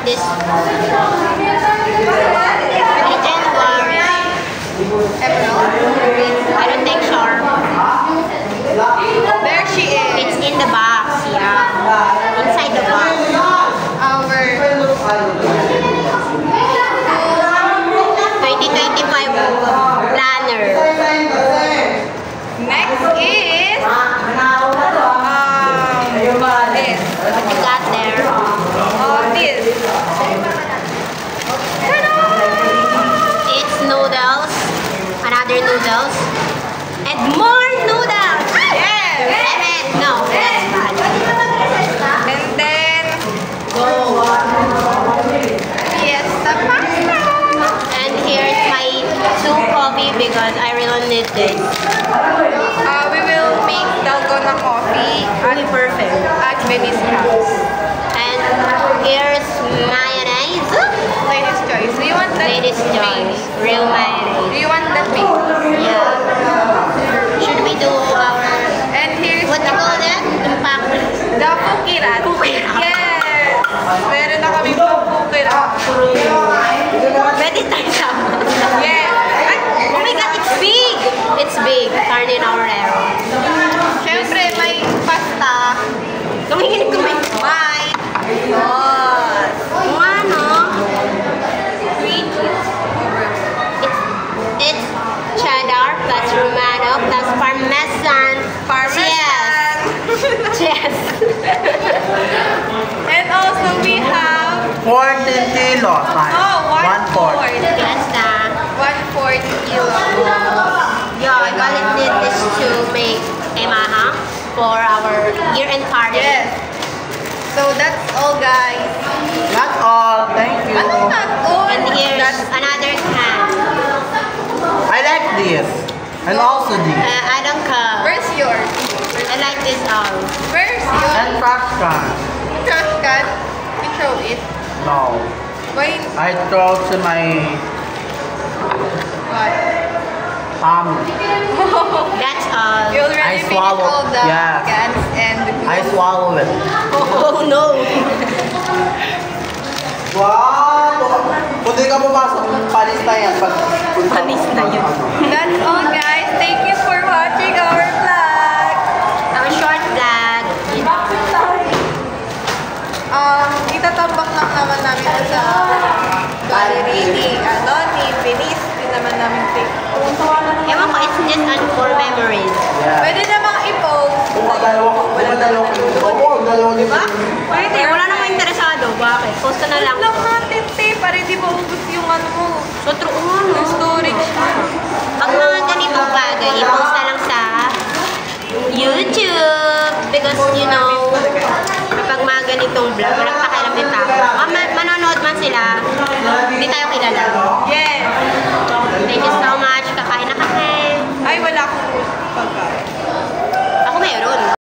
this January. I don't think so. There she is. It's in the box, yeah. Inside the box. Our 2025 planner. next is this. What you got there? This. It's noodles. Another noodles. And more noodles! Yes. No, that's bad. And then Fiesta pasta. And here's my soup coffee because I really need this. We will make dalgona coffee Really perfect. at Benny's house. And here's mayonnaise. Ladies' choice. Do you want that? Ladies' choice. Real Do mayonnaise. you want that big? Yeah. Should we do our... And here's What do you call that? Impact. the pukirat. Pukirat. Yes! Meron na kami pang pukirat. Pwede tayo sama. Yes! Ay, Oh my God, it's big! It's big. Carne Orero. syempre may pasta. Tumingin. May sauce. Kung ano, Green cheese. it's cheddar plus Romano plus Parmesan. Parmesan. Yes. And also we have 14 kilos. one-fourth. Yes, na. 1/4 kilo. Yeah, I got it did this to make emaha for our year-end party. Yes. So that's all, guys. That's all. Thank you. Ano not all? And here's That's another can. I like this. And also this. I don't care. Where's yours? I like this all. Where's yours? And trash can. Trash can? You throw it. No. Why? I throw to my What? family. That's all. You already I finished swallow. all the Yeah. cans and the I swallow it. Oh no. Wow! Kung di ka pumasok, panis na yan. Panis na yun. That's all, guys. Thank you for watching our vlog. Our short vlog. Itatambak lang naman namin sa gallery ni Venice. Yun naman namin take. Ewan ko, it's just for memories. Yeah. Pwede namang i-post. Dalawang Diba? Pwede, wala namang interesado. Bakit? Post ka na lang. Lang natin, te, para hindi maubos yung ano mo. So, true ano? Yung storage mo. Pag mga ganitong bagay, i-post na lang sa YouTube. Because, you know, kapag mga ganitong vlog, walang pakialam din tao. Manonood man sila,